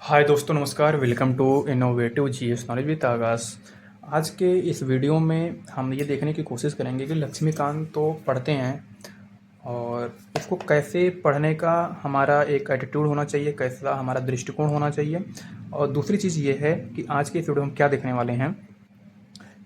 हाय दोस्तों, नमस्कार। Welcome to innovative GS knowledge with Aagaz. आज के इस वीडियो में हम ये देखने की कोशिश करेंगे कि लक्ष्मीकांत तो पढ़ते हैं और उसको कैसे पढ़ने का हमारा एक एटीट्यूड होना चाहिए, कैसा हमारा दृष्टिकोण होना चाहिए। और दूसरी चीज़ ये है कि आज के इस वीडियो में हम क्या देखने वाले हैं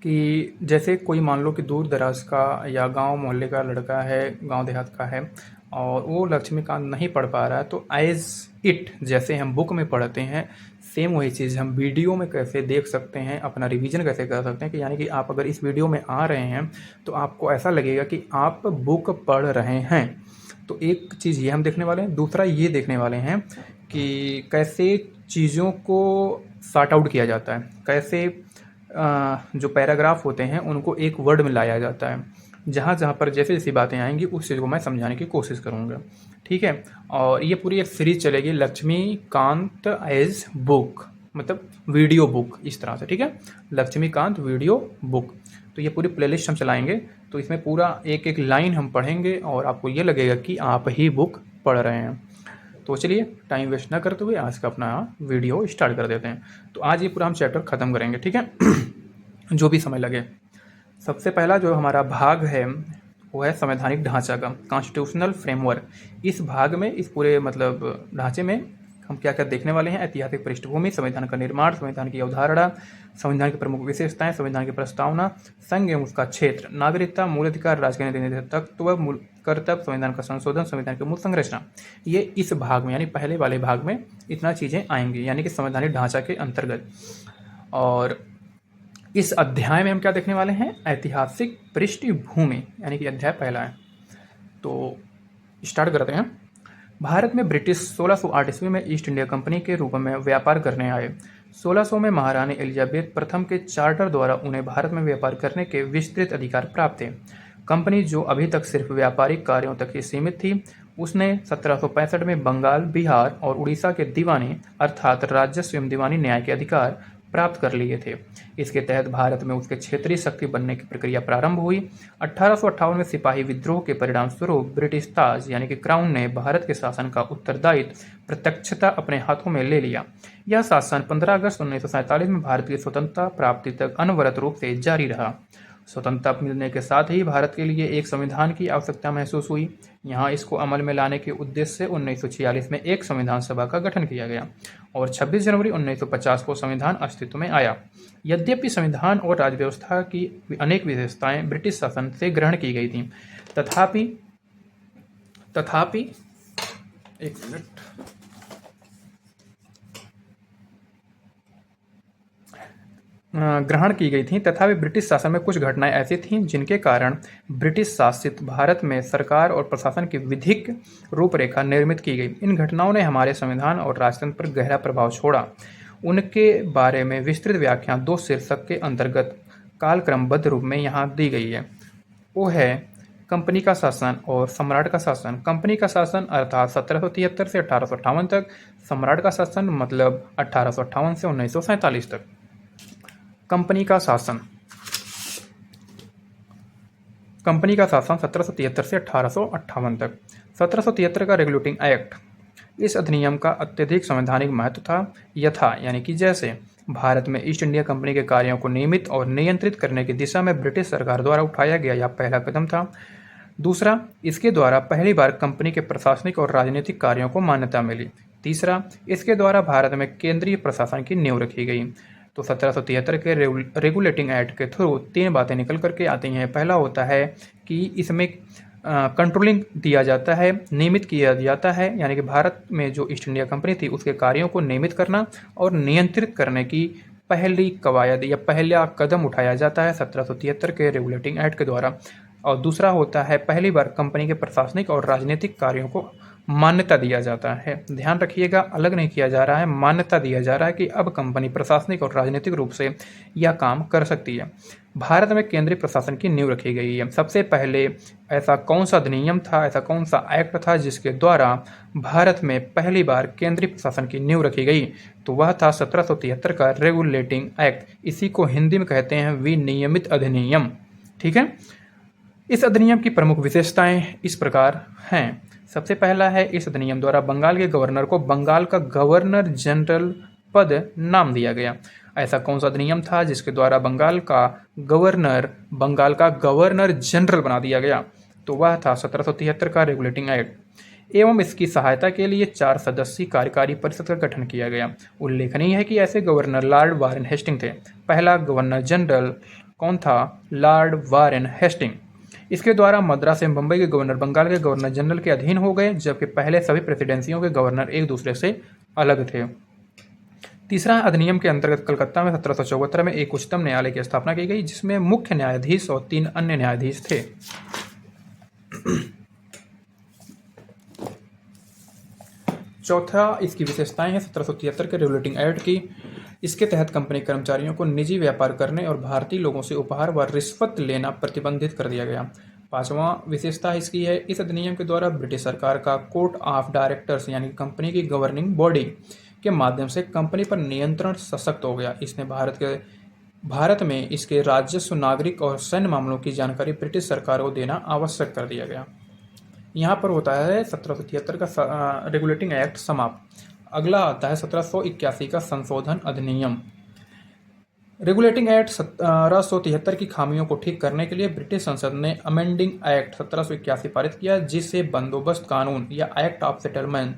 कि जैसे कोई मान लो कि दूर दराज का या गांव मोहल्ले का लड़का है, गांव देहात का है और वो लक्ष्मीकांत नहीं पढ़ पा रहा है, तो एज इट जैसे हम बुक में पढ़ते हैं, सेम वही चीज़ हम वीडियो में कैसे देख सकते हैं, अपना रिवीजन कैसे कर सकते हैं। कि यानी कि आप अगर इस वीडियो में आ रहे हैं तो आपको ऐसा लगेगा कि आप बुक पढ़ रहे हैं। तो एक चीज़ ये हम देखने वाले हैं। दूसरा ये देखने वाले हैं कि कैसे चीज़ों को सॉर्ट आउट किया जाता है, कैसे जो पैराग्राफ होते हैं उनको एक वर्ड में लाया जाता है। जहाँ जहाँ पर जैसे जैसी बातें आएंगी उस चीज़ को मैं समझाने की कोशिश करूँगा, ठीक है। और ये पूरी एक सीरीज चलेगी, लक्ष्मीकांत एज बुक, मतलब वीडियो बुक, इस तरह से, ठीक है। लक्ष्मीकांत वीडियो बुक, तो ये पूरी प्लेलिस्ट हम चलाएंगे। तो इसमें पूरा एक एक लाइन हम पढ़ेंगे और आपको ये लगेगा कि आप ही बुक पढ़ रहे हैं। तो चलिए टाइम वेस्ट ना करते हुए आज का अपना वीडियो स्टार्ट कर देते हैं। तो आज ये पूरा हम चैप्टर ख़त्म करेंगे, ठीक है। जो भी समय लगे। सबसे पहला जो हमारा भाग है वो है संवैधानिक ढांचा का, कॉन्स्टिट्यूशनल फ्रेमवर्क। इस भाग में, इस पूरे मतलब ढांचे में हम क्या क्या देखने वाले हैं। ऐतिहासिक पृष्ठभूमि, संविधान का निर्माण, संविधान की अवधारणा, संविधान की प्रमुख विशेषताएं, संविधान की प्रस्तावना, संघ एवं उसका क्षेत्र, नागरिकता, मूल अधिकार, राजनीतिक तत्व, मूल कर्तव्य, संविधान का संशोधन, संविधान की मूल संरचना। ये इस भाग में यानी पहले वाले भाग में इतना चीज़ें आएंगी, यानी कि संवैधानिक ढांचा के अंतर्गत। और इस अध्याय में हम क्या देखने वाले हैं, ऐतिहासिक पृष्ठभूमि, यानी कि अध्याय पहला है। तो स्टार्ट करते हैं। भारत में ब्रिटिश 1608 ईस्वी में ईस्ट इंडिया कंपनी के रूप में व्यापार करने आए। 1600 में महारानी एलिजाबेथ प्रथम के चार्टर द्वारा उन्हें भारत में व्यापार करने के विस्तृत अधिकार प्राप्त थे। कंपनी, जो अभी तक सिर्फ व्यापारिक कार्यों तक ही सीमित थी, उसने 1765 में बंगाल, बिहार और उड़ीसा के दीवानी अर्थात राजस्व एवं दीवानी न्याय के अधिकार प्राप्त कर लिए थे। इसके तहत भारत में उसके क्षेत्रीय शक्ति बनने की प्रक्रिया प्रारंभ हुई। 1858 में सिपाही विद्रोह के परिणाम स्वरूप ब्रिटिश ताज यानी कि क्राउन ने भारत के शासन का उत्तरदायित्व प्रत्यक्षता अपने हाथों में ले लिया। यह शासन 15 अगस्त 1947 में भारत की स्वतंत्रता प्राप्ति तक अनवरत रूप से जारी रहा। स्वतंत्रता मिलने के साथ ही भारत के लिए एक संविधान की आवश्यकता महसूस हुई। यहाँ इसको अमल में लाने के उद्देश्य से 1946 में एक संविधान सभा का गठन किया गया और 26 जनवरी 1950 को संविधान अस्तित्व में आया। यद्यपि संविधान और राज्य व्यवस्था की अनेक विशेषताएं ब्रिटिश शासन से ग्रहण की गई थीं, तथापि तथापि एक मिनट ग्रहण की गई थी, तथापि ब्रिटिश शासन में कुछ घटनाएं ऐसी थीं जिनके कारण ब्रिटिश शासित भारत में सरकार और प्रशासन की विधिक रूपरेखा निर्मित की गई। इन घटनाओं ने हमारे संविधान और राजतंत्र पर गहरा प्रभाव छोड़ा। उनके बारे में विस्तृत व्याख्या दो शीर्षक के अंतर्गत कालक्रमबद्ध रूप में यहाँ दी गई है। वो है कंपनी का शासन और सम्राट का शासन। कंपनी का शासन अर्थात 1773 से 1858 तक, सम्राट का शासन मतलब 1858 से 1947 तक। कंपनी का शासन 1773 से 1858 तक। 1773 का रेगुलेटिंग एक्ट, इस अधिनियम का अत्यधिक संवैधानिक महत्व था। यथा यानी कि जैसे भारत में ईस्ट इंडिया कंपनी के कार्यों को नियमित और नियंत्रित करने की दिशा में ब्रिटिश सरकार द्वारा उठाया गया यह पहला कदम था। दूसरा, इसके द्वारा पहली बार कंपनी के प्रशासनिक और राजनीतिक कार्यों को मान्यता मिली। तीसरा, इसके द्वारा भारत में केंद्रीय प्रशासन की नींव रखी गई। तो 1773 के रेगुलेटिंग एक्ट के थ्रू तीन बातें निकल करके आती हैं। पहला होता है कि इसमें कंट्रोलिंग दिया जाता है, नियमित किया जाता है, यानी कि भारत में जो ईस्ट इंडिया कंपनी थी उसके कार्यों को नियमित करना और नियंत्रित करने की पहली कवायद या पहला कदम उठाया जाता है 1773 के रेगुलेटिंग एक्ट के द्वारा। और दूसरा होता है पहली बार कंपनी के प्रशासनिक और राजनीतिक कार्यों को मान्यता दिया जाता है। ध्यान रखिएगा, अलग नहीं किया जा रहा है, मान्यता दिया जा रहा है कि अब कंपनी प्रशासनिक और राजनीतिक रूप से यह काम कर सकती है। भारत में केंद्रीय प्रशासन की नींव रखी गई है। सबसे पहले ऐसा कौन सा अधिनियम था, ऐसा कौन सा एक्ट था जिसके द्वारा भारत में पहली बार केंद्रीय प्रशासन की नींव रखी गई, तो वह था 1773 का रेगुलेटिंग एक्ट। इसी को हिंदी में कहते हैं विनियमित अधिनियम, ठीक है। इस अधिनियम की प्रमुख विशेषताएं इस प्रकार हैं। सबसे पहला है, इस अधिनियम द्वारा बंगाल के गवर्नर को बंगाल का गवर्नर जनरल पद नाम दिया गया। ऐसा कौन सा अधिनियम था जिसके द्वारा बंगाल का गवर्नर जनरल बना दिया गया? तो वह था 1773 का रेगुलेटिंग एक्ट एवं इसकी सहायता के लिए 4 सदस्यीय कार्यकारी परिषद का गठन किया गया। उल्लेखनीय है कि ऐसे गवर्नर लॉर्ड वारेन हेस्टिंग थे। पहला गवर्नर जनरल कौन था? Lord Warren Hasting. इसके द्वारा मद्रास एवं बंबई के गवर्नर बंगाल के गवर्नर जनरल के अधीन हो गए, जबकि पहले सभी प्रेसिडेंसियों के गवर्नर एक दूसरे से अलग थे। तीसरा अधिनियम के अंतर्गत कलकत्ता में 1774 में एक उच्चतम न्यायालय की स्थापना की गई, जिसमें मुख्य न्यायाधीश और 3 अन्य न्यायाधीश थे। चौथा इसकी विशेषताएं हैं 1773 के रेगुलेटिंग एक्ट की। इसके तहत कंपनी कर्मचारियों को निजी व्यापार करने और भारतीय लोगों से उपहार व रिश्वत लेना प्रतिबंधित कर दिया गया। पांचवा विशेषता इसकी है, इस अधिनियम के द्वारा ब्रिटिश सरकार का कोर्ट ऑफ डायरेक्टर्स यानी कंपनी की गवर्निंग बॉडी के माध्यम से कंपनी पर नियंत्रण सशक्त हो गया। इसने भारत में इसके राजस्व, नागरिक और सैन्य मामलों की जानकारी ब्रिटिश सरकार को देना आवश्यक कर दिया गया। यहाँ पर होता है 1773 का रेगुलेटिंग एक्ट समाप्त। अगला आता है 1781 का संशोधन अधिनियम। रेगुलेटिंग एक्ट 1773 की खामियों को ठीक करने के लिए ब्रिटिश संसद ने अमेंडिंग एक्ट 1781 पारित किया, जिसे बंदोबस्त कानून या एक्ट ऑफ सेटलमेंट,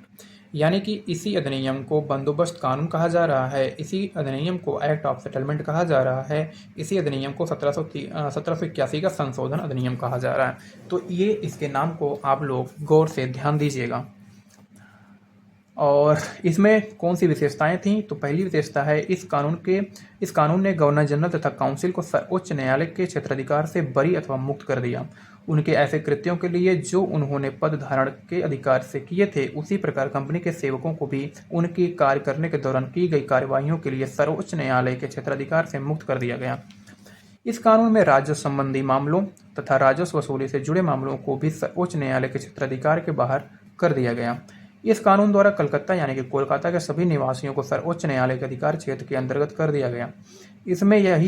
यानी कि इसी अधिनियम को बंदोबस्त कानून कहा जा रहा है, इसी अधिनियम को एक्ट ऑफ सेटलमेंट कहा जा रहा है, इसी अधिनियम को 1781 का संशोधन अधिनियम कहा जा रहा है। तो ये इसके नाम को आप लोग गौर से ध्यान दीजिएगा। और इसमें कौन सी विशेषताएं थीं? तो पहली विशेषता है, इस कानून ने गवर्नर जनरल तथा काउंसिल को सर्वोच्च न्यायालय के क्षेत्राधिकार से बरी अथवा मुक्त कर दिया। उनके ऐसे कृत्यों के लिए जो उन्होंने पद धारण के अधिकार से किए थे, उसी प्रकार कंपनी के सेवकों को भी उनकी कार्य करने के दौरान की गई कार्यवाहियों के लिए सर्वोच्च न्यायालय के क्षेत्राधिकार से मुक्त कर दिया गया। इस कानून में राजस्व संबंधी मामलों तथा राजस्व वसूली से जुड़े मामलों को भी सर्वोच्च न्यायालय के क्षेत्राधिकार के बाहर कर दिया गया। इस कानून द्वारा कलकत्ता यानी कि कोलकाता के सभी निवासियों को सर्वोच्च न्यायालय के अधिकार क्षेत्र के अंतर्गत कर दिया गया। इसमें यह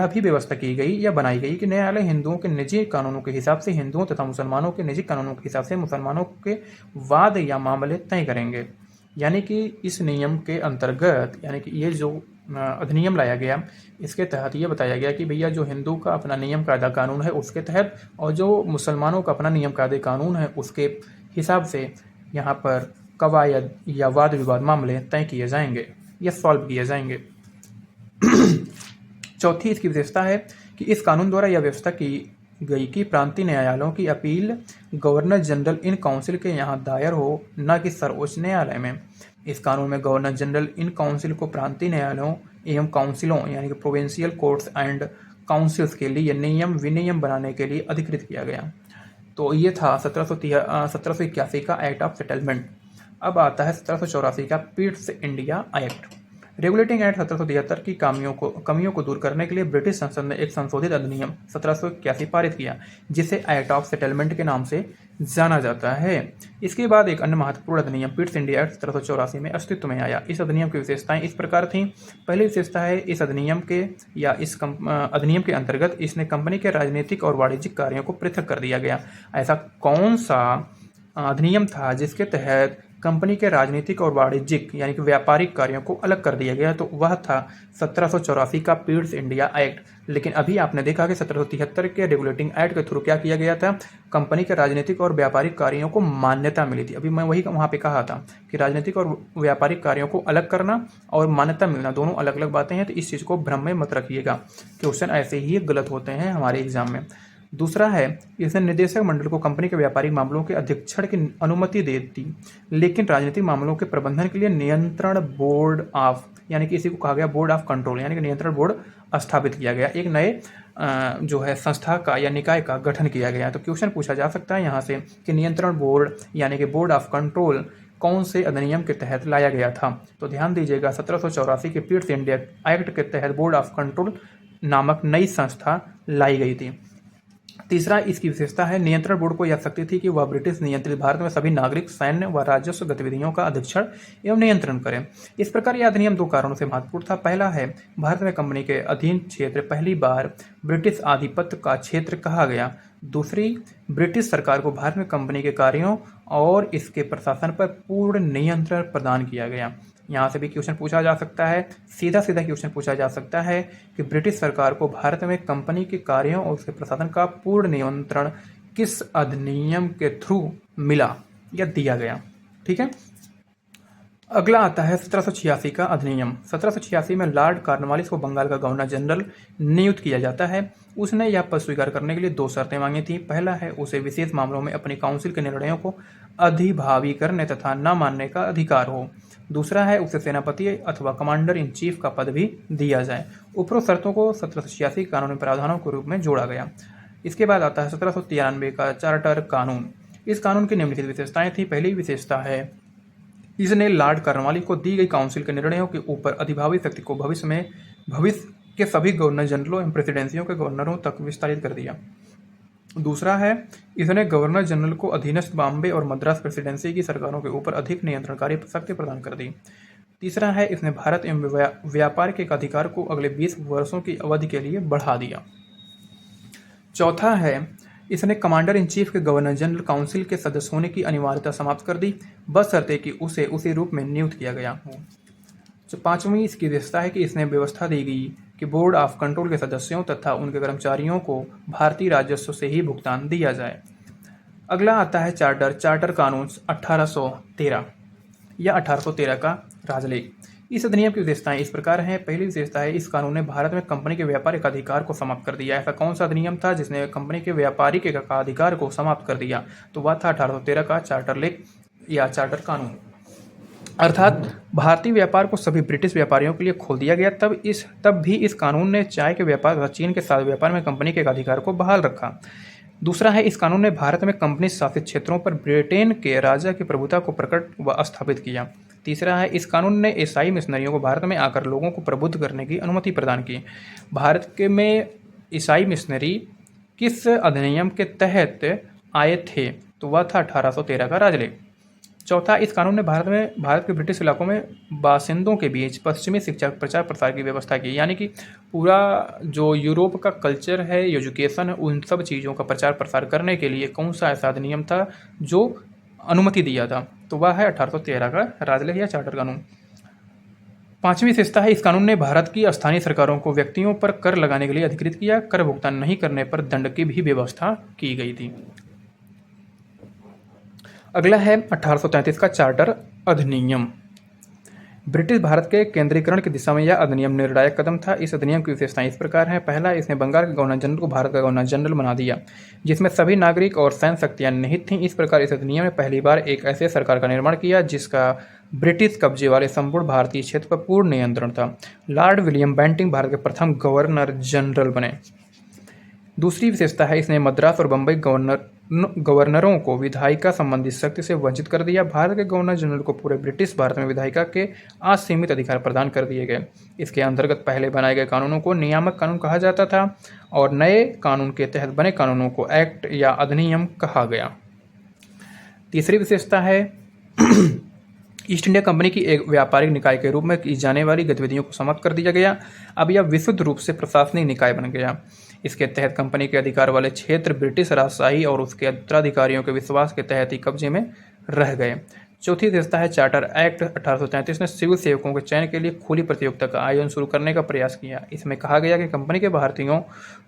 भी व्यवस्था की गई या बनाई गई कि न्यायालय हिंदुओं के निजी कानूनों के हिसाब से हिंदुओं तथा मुसलमानों के निजी कानूनों के हिसाब से मुसलमानों के वाद या मामले तय करेंगे। यानी कि इस नियम के अंतर्गत, यानी कि ये जो अधिनियम लाया गया, इसके तहत ये बताया गया कि भैया जो हिंदू का अपना नियम कायदा कानून है उसके तहत, और जो मुसलमानों का अपना नियम कायदे कानून है उसके हिसाब से यहाँ पर कवायद या वाद विवाद मामले तय किए जाएंगे या सॉल्व किए जाएंगे। चौथी इसकी विशेषता है कि इस कानून द्वारा यह व्यवस्था की गई कि प्रांतीय न्यायालयों की appeal governor general in council के यहाँ दायर हो, न कि सर्वोच्च न्यायालय में। इस कानून में गवर्नर जनरल इन काउंसिल को प्रांतीय न्यायालयों एवं काउंसिलों यानी कि प्रोविंशियल कोर्ट्स एंड काउंसिल्स के लिए नियम विनियम बनाने के लिए अधिकृत किया गया। तो ये था 1781 का एक्ट ऑफ सेटलमेंट। अब आता है 1784 का Pitt's India act. Regulating act 1773 की कमियों को दूर करने के लिए ब्रिटिश संसद ने एक संशोधित अधिनियम 1781 पारित किया, जिसे एक्ट ऑफ सेटलमेंट के नाम से जाना जाता है। इसके बाद एक अन्य महत्वपूर्ण अधिनियम पिट्स इंडिया एक्ट 1784 में अस्तित्व में आया। इस अधिनियम की विशेषताएं इस प्रकार थीं। पहली विशेषता है, इस अधिनियम के अंतर्गत इसने कंपनी के राजनीतिक और वाणिज्यिक कार्यों को पृथक कर दिया गया। ऐसा कौन सा अधिनियम था जिसके तहत कंपनी के राजनीतिक और वाणिज्यिक यानी कि व्यापारिक कार्यों को अलग कर दिया गया? तो वह था 1784 का पिट्स इंडिया एक्ट। लेकिन अभी आपने देखा कि 1773 के रेगुलेटिंग एक्ट के थ्रू क्या किया गया था? कंपनी के राजनीतिक और व्यापारिक कार्यों को मान्यता मिली थी। अभी मैं वही वहाँ पे कहा था कि राजनीतिक और व्यापारिक कार्यों को अलग करना और मान्यता मिलना दोनों अलग अलग बातें हैं। तो इस चीज़ को भ्रम में मत रखिएगा, क्वेश्चन ऐसे ही गलत होते हैं हमारे एग्जाम में। दूसरा है, इसने निदेशक मंडल को कंपनी के व्यापारिक मामलों के अधीक्षण की अनुमति दे दी, लेकिन राजनीतिक मामलों के प्रबंधन के लिए नियंत्रण बोर्ड ऑफ यानी कि इसी को कहा गया बोर्ड ऑफ कंट्रोल यानी कि नियंत्रण बोर्ड स्थापित किया गया। एक नए जो है संस्था का या निकाय का गठन किया गया। तो क्वेश्चन पूछा जा सकता है यहाँ से कि नियंत्रण बोर्ड यानी कि बोर्ड ऑफ कंट्रोल कौन से अधिनियम के तहत लाया गया था? तो ध्यान दीजिएगा, 1784 के पिट्स इंडिया एक्ट के तहत बोर्ड ऑफ कंट्रोल नामक नई संस्था लाई गई थी। तीसरा इसकी विशेषता है, नियंत्रण बोर्ड को यह शक्ति थी कि वह ब्रिटिश नियंत्रित भारत में सभी नागरिक, सैन्य व राजस्व गतिविधियों का अधीक्षण एवं नियंत्रण करें। इस प्रकार यह अधिनियम दो कारणों से महत्वपूर्ण था। पहला है, भारत में कंपनी के अधीन क्षेत्र पहली बार ब्रिटिश आधिपत्य का क्षेत्र कहा गया। दूसरी, ब्रिटिश सरकार को भारत में कंपनी के कार्यों और इसके प्रशासन पर पूर्ण नियंत्रण प्रदान किया गया। यहाँ से भी क्वेश्चन पूछा जा सकता है। सीधा सीधा क्वेश्चन पूछा जा सकता है कि ब्रिटिश सरकार को भारत में कंपनी के कार्यों और उसके प्रशासन का पूर्ण नियंत्रण किस अधिनियम के थ्रू मिला या दिया गया। ठीक है, अगला आता है 1786 का अधिनियम। 1786 में लॉर्ड कॉर्नवालिस को बंगाल का गवर्नर जनरल नियुक्त किया जाता है। उसने यह पद स्वीकार करने के लिए 2 शर्तें मांगी थी। पहला है उसे विशेष मामलों में अपनी काउंसिल के निर्णयों को अधिभावी करने तथा न मानने का अधिकार हो। दूसरा है उसे सेनापति अथवा कमांडर इन चीफ का पद भी दिया जाए। उपरोक्त शर्तों को 1786 कानूनी प्रावधानों के रूप में जोड़ा गया। इसके बाद आता है 1793 का चार्टर कानून। इस कानून की निम्नलिखित विशेषताएं थी। पहली विशेषता है इसने लॉर्ड कॉर्नवालिस को दी गई काउंसिल के निर्णयों के ऊपर अधिभावी शक्ति को भविष्य के सभी गवर्नर जनरलों एवं प्रेसिडेंसियों के गवर्नरों तक विस्तारित कर दिया। दूसरा है इसने गवर्नर जनरल को अधीनस्थ बॉम्बे और मद्रास प्रेसिडेंसी की सरकारों के ऊपर अधिक नियंत्रणकारी शक्ति प्रदान कर दी। तीसरा है इसने भारत एवं व्यापार के अधिकार को अगले 20 वर्षों की अवधि के लिए बढ़ा दिया। चौथा है इसने कमांडर इन चीफ के गवर्नर जनरल काउंसिल के सदस्य होने की अनिवार्यता समाप्त कर दी, बशर्ते कि उसे उसी रूप में नियुक्त किया गया हो। तो पांचवी इसकी विशेषता है कि इसने व्यवस्था दी गई कि बोर्ड ऑफ कंट्रोल के सदस्यों तथा उनके कर्मचारियों को भारतीय राजस्व से ही भुगतान दिया जाए। अगला आता है चार्टर कानून 1813 या 1813 का राजलेख। इस अधिनियम की विशेषताएं इस प्रकार हैं। पहली विशेषता है इस कानून ने भारत में कंपनी के व्यापारिक अधिकार को समाप्त कर दिया। ऐसा कौन सा अधिनियम था जिसने कंपनी के व्यापारिक अधिकार को समाप्त कर दिया? तो वह था 1813 का चार्टर लेख या चार्टर कानून। अर्थात भारतीय व्यापार को सभी ब्रिटिश व्यापारियों के लिए खोल दिया गया। तब भी इस कानून ने चाय के व्यापार तथा चीन के साथ व्यापार में कंपनी के अधिकार को बहाल रखा। दूसरा है इस कानून ने भारत में कंपनी शासित क्षेत्रों पर ब्रिटेन के राजा की प्रभुता को प्रकट व स्थापित किया। तीसरा है इस कानून ने ईसाई मिशनरियों को भारत में आकर लोगों को प्रबुद्ध करने की अनुमति प्रदान की। भारत के में ईसाई मिशनरी किस अधिनियम के तहत आए थे? तो वह था 1813 का राजलेख। चौथा, इस कानून ने भारत के ब्रिटिश इलाकों में बासिंदों के बीच पश्चिमी शिक्षा प्रचार प्रसार की व्यवस्था की। यानी कि पूरा जो यूरोप का कल्चर है, एजुकेशन है, उन सब चीज़ों का प्रचार प्रसार करने के लिए कौन सा ऐसा अधिनियम था जो अनुमति दिया था? तो वह है 1813 का राजलेख या चार्टर कानून। पांचवी विशेषता है इस कानून ने भारत की स्थानीय सरकारों को व्यक्तियों पर कर लगाने के लिए अधिकृत किया। कर भुगतान नहीं करने पर दंड की भी व्यवस्था की गई थी। अगला है 1833 का चार्टर अधिनियम। ब्रिटिश भारत के केंद्रीकरण की दिशा में यह अधिनियम निर्णायक कदम था। इस अधिनियम की विशेषताएं इस प्रकार हैं। पहला, इसने बंगाल के गवर्नर जनरल को भारत का गवर्नर जनरल बना दिया, जिसमें सभी नागरिक और सैन्य शक्तियां निहित थीं। इस प्रकार इस अधिनियम ने पहली बार एक ऐसे सरकार का निर्माण किया जिसका ब्रिटिश कब्जे वाले संपूर्ण भारतीय क्षेत्र पर पूर्ण नियंत्रण था। लॉर्ड विलियम बेंटिंग भारत के प्रथम गवर्नर जनरल बने। दूसरी विशेषता है इसने मद्रास और बम्बई गवर्नरों को विधायिका संबंधी शक्ति से वंचित कर दिया। भारत के गवर्नर जनरल को पूरे ब्रिटिश भारत में विधायिका के असीमित अधिकार प्रदान कर दिए गए। इसके अंतर्गत पहले बनाए गए कानूनों को नियामक कानून कहा जाता था और नए कानून के तहत बने कानूनों को एक्ट या अधिनियम कहा गया। तीसरी विशेषता है ईस्ट इंडिया कंपनी की एक व्यापारिक निकाय के रूप में की जाने वाली गतिविधियों को समाप्त कर दिया गया। अब यह विशुद्ध रूप से प्रशासनिक निकाय बन गया। इसके तहत कंपनी के अधिकार वाले क्षेत्र ब्रिटिश राजशाही और उसके उत्तराधिकारियों के विश्वास के तहत ही कब्जे में रह गए। चौथी विशेषता है चार्टर एक्ट 1833 ने सिविल सेवकों के चयन के लिए खुली प्रतियोगिता का आयोजन शुरू करने का प्रयास किया। इसमें कहा गया कि कंपनी के भारतीयों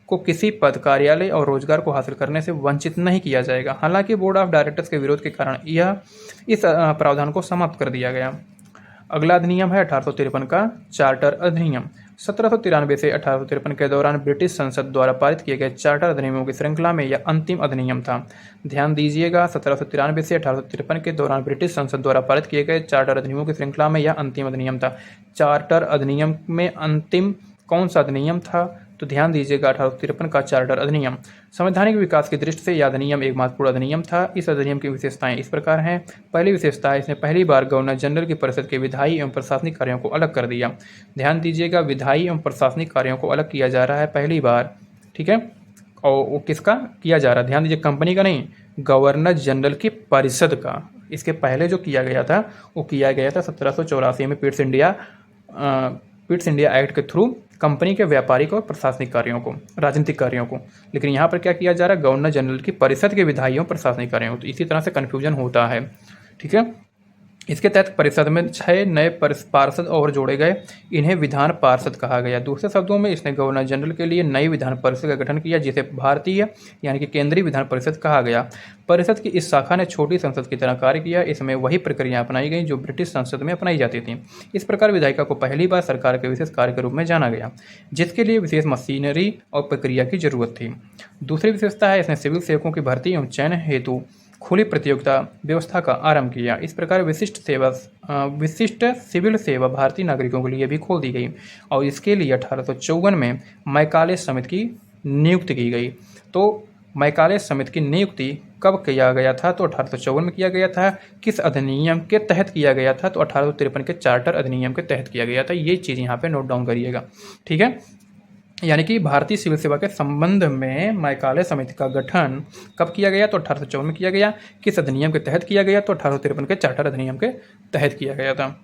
को किसी पद, कार्यालय और रोजगार को हासिल करने से वंचित नहीं किया जाएगा। हालांकि बोर्ड ऑफ डायरेक्टर्स के विरोध के कारण इस प्रावधान को समाप्त कर दिया गया। अगला अधिनियम है 1853 का चार्टर अधिनियम। 1793 से 1853 के दौरान ब्रिटिश संसद द्वारा पारित किए गए चार्टर अधिनियमों की श्रृंखला में यह अंतिम अधिनियम था। ध्यान दीजिएगा, 1793 से 1853 के दौरान ब्रिटिश संसद द्वारा पारित किए गए चार्टर अधिनियमों की श्रृंखला में यह अंतिम अधिनियम था। चार्टर अधिनियम में अंतिम कौन सा अधिनियम था? तो ध्यान दीजिएगा 1853 का चार्टर अधिनियम। संवैधानिक विकास की दृष्टि से यह अधिनियम एक महत्वपूर्ण अधिनियम था। इस अधिनियम की विशेषताएं इस प्रकार हैं। पहली विशेषता है इसने पहली बार गवर्नर जनरल की परिषद के विधायी एवं प्रशासनिक कार्यों को अलग कर दिया। ध्यान दीजिएगा, विधायी एवं प्रशासनिक कार्यों को अलग किया जा रहा है पहली बार, ठीक है। और वो किसका किया जा रहा है? ध्यान दीजिए, कंपनी का नहीं, गवर्नर जनरल की परिषद का। इसके पहले जो किया गया था वो किया गया था 1784 में पिट्स इंडिया एक्ट के थ्रू कंपनी के व्यापारिक और प्रशासनिक कार्यों को, राजनीतिक कार्यों को। लेकिन यहाँ पर क्या किया जा रहा है? गवर्नर जनरल की परिषद के विधायियों प्रशासनिक कार्यों को। तो इसी तरह से कन्फ्यूजन होता है, ठीक है। इसके तहत परिषद में 6 नए पार्षद और जोड़े गए। इन्हें विधान पार्षद कहा गया। दूसरे शब्दों में इसने गवर्नर जनरल के लिए नई विधान परिषद का गठन किया, जिसे भारतीय यानी कि केंद्रीय विधान परिषद कहा गया। परिषद की इस शाखा ने छोटी संसद की तरह कार्य किया। इसमें वही प्रक्रिया अपनाई गई जो ब्रिटिश संसद में अपनाई जाती थी। इस प्रकार विधायिका को पहली बार सरकार के विशेष कार्य के रूप में जाना गया, जिसके लिए विशेष मशीनरी और प्रक्रिया की जरूरत थी। दूसरी विशेषता है, इसने सिविल सेवकों की भर्ती एवं चयन हेतु खुली प्रतियोगिता व्यवस्था का आरंभ किया। इस प्रकार विशिष्ट सिविल सेवा भारतीय नागरिकों के लिए भी खोल दी गई और इसके लिए 1854 में मैकाले समिति की नियुक्ति की गई। तो मैकाले समिति की नियुक्ति कब किया गया था? तो 1854 में किया गया था। किस अधिनियम के तहत किया गया था? तो 1853 के चार्टर अधिनियम के तहत किया गया था। ये चीज़ यहाँ पे नोट डाउन करिएगा, ठीक है। यानी कि भारतीय सिविल सेवा के संबंध में मैकाले समिति का गठन कब किया गया? तो 1854 में किया गया। किस अधिनियम के तहत किया गया? तो 1853 के चार्टर अधिनियम के तहत किया गया था।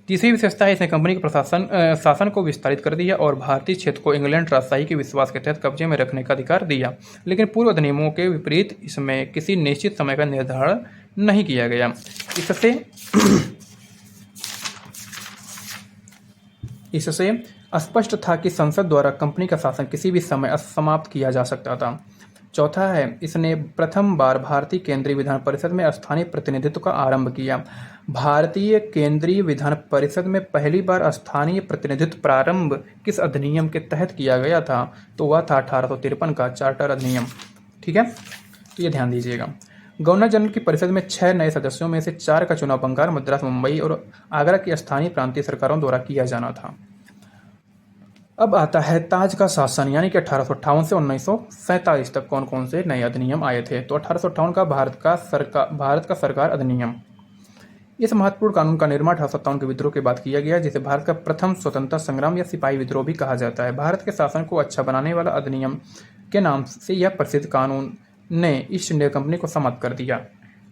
तीसरी विशेषता है, इसने कंपनी के शासन को विस्तारित कर दिया और भारतीय क्षेत्र को इंग्लैंड राजशाही के विश्वास के तहत कब्जे में रखने का अधिकार दिया। लेकिन पूर्व अधिनियमों के विपरीत इसमें किसी निश्चित समय का निर्धारण नहीं किया गया। इससे स्पष्ट था कि संसद द्वारा कंपनी का शासन किसी भी समय समाप्त किया जा सकता था। चौथा है, इसने प्रथम बार भारतीय केंद्रीय विधान परिषद में स्थानीय प्रतिनिधित्व का आरंभ किया। भारतीय केंद्रीय विधान परिषद में पहली बार स्थानीय प्रतिनिधित्व प्रारंभ किस अधिनियम के तहत किया गया था? तो वह था 1853 का चार्टर अधिनियम, ठीक है। तो ये ध्यान दीजिएगा। गवर्नर जनरल की परिषद में 6 नए सदस्यों में से 4 का चुनाव बंगाल, मद्रास, मुंबई और आगरा की स्थानीय प्रांतीय सरकारों द्वारा किया जाना था। अब आता है ताज का शासन, यानी कि 1858 से 1947 तक कौन कौन से नए अधिनियम आए थे। तो 1858 का भारत का सरकार अधिनियम। इस महत्वपूर्ण कानून का निर्माण 1857 के विद्रोह के बाद किया गया, जिसे भारत का प्रथम स्वतंत्रता संग्राम या सिपाही विद्रोह भी कहा जाता है। भारत के शासन को अच्छा बनाने वाला अधिनियम के नाम से यह प्रसिद्ध कानून ने ईस्ट इंडिया कंपनी को समाप्त कर दिया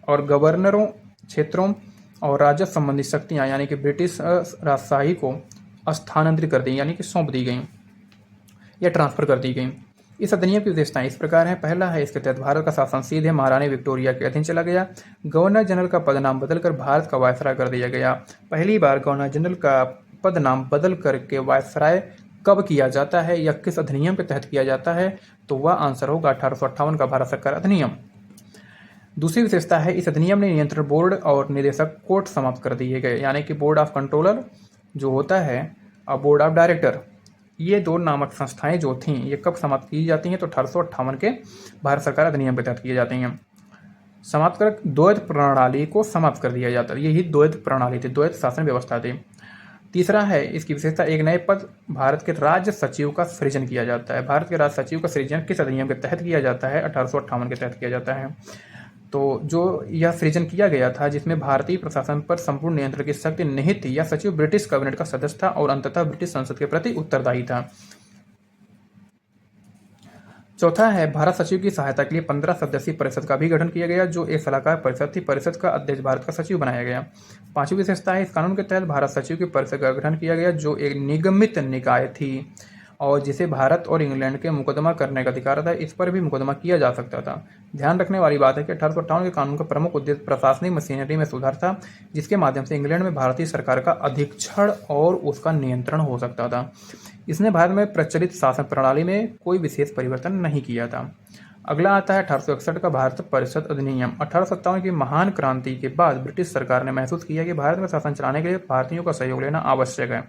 और गवर्नरों, क्षेत्रों और राजस्व संबंधी शक्तियां यानी कि ब्रिटिश राजशाही को स्थानांतरित कर दी, यानी कि सौंप दी गई या ट्रांसफर कर दी गई। इस अधिनियम की विशेषताएं इस प्रकार हैं। पहला है, इसके तहत भारत का शासन सीधे महारानी विक्टोरिया के अधीन चला गया। गवर्नर जनरल का पद नाम बदलकर भारत का वायसराय कर दिया गया। पहली बार गवर्नर जनरल का पद नाम बदल करके वायसराय कब किया जाता है या किस अधिनियम के तहत किया जाता है? तो वह आंसर होगा 1858 का भारत सरकार अधिनियम। दूसरी विशेषता है, इस अधिनियम ने नियंत्रण बोर्ड और निदेशक कोर्ट समाप्त कर दिए गए, यानी कि बोर्ड ऑफ कंट्रोलर जो होता है और बोर्ड ऑफ डायरेक्टर, ये दो नामक संस्थाएं जो थीं ये कब समाप्त की जाती हैं? तो 1858 के भारत सरकार अधिनियम के तहत की जाती हैं। समाप्त कर द्वैध प्रणाली को समाप्त कर दिया जाता है। यही द्वैध प्रणाली थी, द्वैध शासन व्यवस्था थी। तीसरा है, इसकी विशेषता, एक नए पद भारत के राज्य सचिव का सृजन किया जाता है। भारत के राज्य सचिव का सृजन किस अधिनियम के तहत किया जाता है? 1858 के तहत किया जाता है। तो जो यह सृजन किया गया था जिसमें भारतीय प्रशासन पर संपूर्ण नियंत्रण की शक्ति निहित थी, यह सचिव ब्रिटिश कैबिनेट का सदस्य था और अंततः ब्रिटिश संसद के प्रति उत्तरदायी था। चौथा है, भारत सचिव की सहायता के लिए 15 सदस्यीय परिषद का भी गठन किया गया, जो एक सलाहकार परिषद थी। परिषद का अध्यक्ष भारत का सचिव बनाया गया। पांचवी विशेषता है, इस कानून के तहत भारत सचिव की परिषद का गठन किया गया, जो एक निगमित निकाय थी और जिसे भारत और इंग्लैंड के मुकदमा करने का अधिकार था। इस पर भी मुकदमा किया जा सकता था। ध्यान रखने वाली बात है कि 1858 के कानून का प्रमुख उद्देश्य प्रशासनिक मशीनरी में सुधार था, जिसके माध्यम से इंग्लैंड में भारतीय सरकार का अधीक्षण और उसका नियंत्रण हो सकता था। इसने भारत में प्रचलित शासन प्रणाली में कोई विशेष परिवर्तन नहीं किया था। अगला आता है 1861 का भारत परिषद अधिनियम। 1857 की महान क्रांति के बाद ब्रिटिश सरकार ने महसूस किया कि भारत में शासन चलाने के लिए भारतीयों का सहयोग लेना आवश्यक है।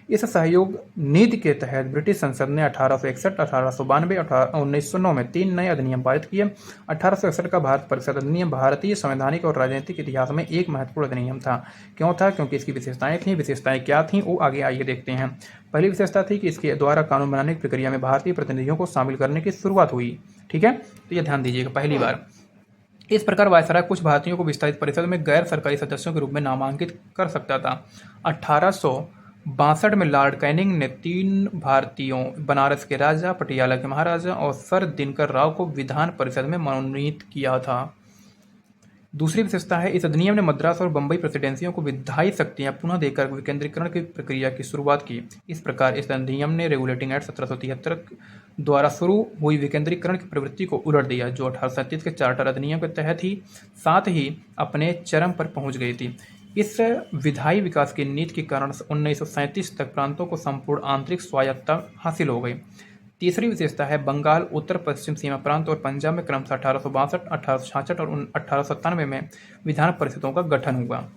इस सहयोग नीति के तहत ब्रिटिश संसद ने 1861, 1892 और 1909 में 3 नए अधिनियम पारित किए। 1861 का भारत परिषद अधिनियम भारतीय संवैधानिक और राजनीतिक इतिहास में एक महत्वपूर्ण अधिनियम था। क्यों था? क्योंकि इसकी विशेषताएं थीं। विशेषताएं क्या थीं वो आगे आइए देखते हैं। पहली विशेषता थी कि इसके द्वारा कानून बनाने की प्रक्रिया में भारतीय प्रतिनिधियों को शामिल करने की शुरुआत हुई। ठीक है, तो ये ध्यान दीजिएगा। पहली बार इस प्रकार वायसराय कुछ भारतीयों को विस्तारित परिषद में गैर सरकारी सदस्यों के रूप में नामांकित कर सकता था। 1862 में लॉर्ड कैनिंग ने 3 भारतीयों, बनारस के राजा, पटियाला के महाराजा और सर दिनकर राव को विधान परिषद में मनोनीत किया था। दूसरी विशेषता है, इस अधिनियम ने मद्रास और बंबई प्रेसिडेंसियों को विधायी शक्तियां पुनः देकर विकेंद्रीकरण की प्रक्रिया की शुरुआत की। इस प्रकार इस अधिनियम ने रेगुलेटिंग एक्ट 1773 द्वारा शुरू हुई विकेंद्रीकरण की प्रवृत्ति को उलट दिया, जो 1837 के चार्टर अधिनियम के तहत ही साथ ही अपने चरम पर पहुंच गई थी। इस विधायी विकास की नीति के कारण 1937 तक प्रांतों को संपूर्ण आंतरिक स्वायत्तता हासिल हो गई। तीसरी विशेषता है बंगाल उत्तर पश्चिम सीमा प्रांत और पंजाब में क्रमशः 1862, 1866 और 1897 में विधान परिषदों का गठन हुआ।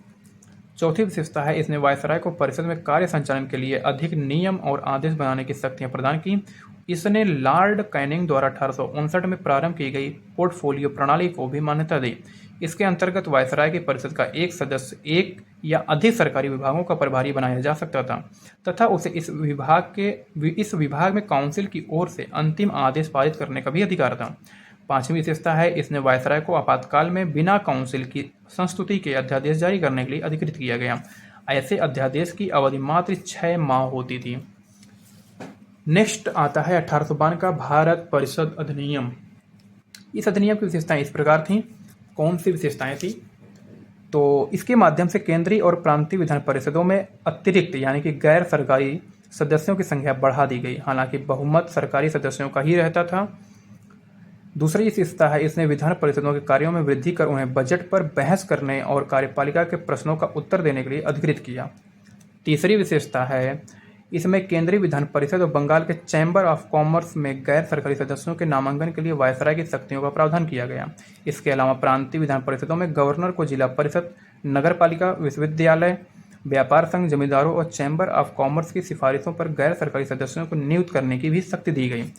चौथी विशेषता है इसने वायसराय को परिषद में कार्य संचालन के लिए अधिक नियम और आदेश बनाने की शक्तियां प्रदान की। इसने लॉर्ड कैनिंग द्वारा 1859 में प्रारंभ की गई पोर्टफोलियो प्रणाली को भी मान्यता दी। इसके अंतर्गत वायसराय की परिषद का एक सदस्य एक या अधिक सरकारी विभागों का प्रभारी बनाया जा सकता था तथा उसे इस विभाग में काउंसिल की ओर से अंतिम आदेश पारित करने का भी अधिकार था। पांचवी विशेषता है इसने वायसराय को आपातकाल में बिना काउंसिल की संस्तुति के अध्यादेश जारी करने के लिए अधिकृत किया गया। ऐसे अध्यादेश की अवधि मात्र 6 माह होती थी। नेक्स्ट आता है 1852 का भारत परिषद अधिनियम। इस अधिनियम की विशेषताएं इस प्रकार थीं। कौन सी विशेषताएं थी? तो इसके माध्यम से केंद्रीय और प्रांतीय विधान परिषदों में अतिरिक्त यानी कि गैर सरकारी सदस्यों की संख्या बढ़ा दी गई, हालांकि बहुमत सरकारी सदस्यों का ही रहता था। दूसरी विशेषता है इसने विधान परिषदों के कार्यों में वृद्धि कर उन्हें बजट पर बहस करने और कार्यपालिका के प्रश्नों का उत्तर देने के लिए अधिकृत किया। तीसरी विशेषता है इसमें केंद्रीय विधान परिषद और बंगाल के चैम्बर ऑफ कॉमर्स में गैर सरकारी सदस्यों के नामांकन के लिए वायसराय की शक्तियों का प्रावधान किया गया। इसके अलावा प्रांतीय विधान परिषदों में गवर्नर को जिला परिषद, नगरपालिका, विश्वविद्यालय, व्यापार संघ, जमींदारों और चैम्बर ऑफ कॉमर्स की सिफारिशों पर गैर सरकारी सदस्यों को नियुक्त करने की भी शक्ति दी गई।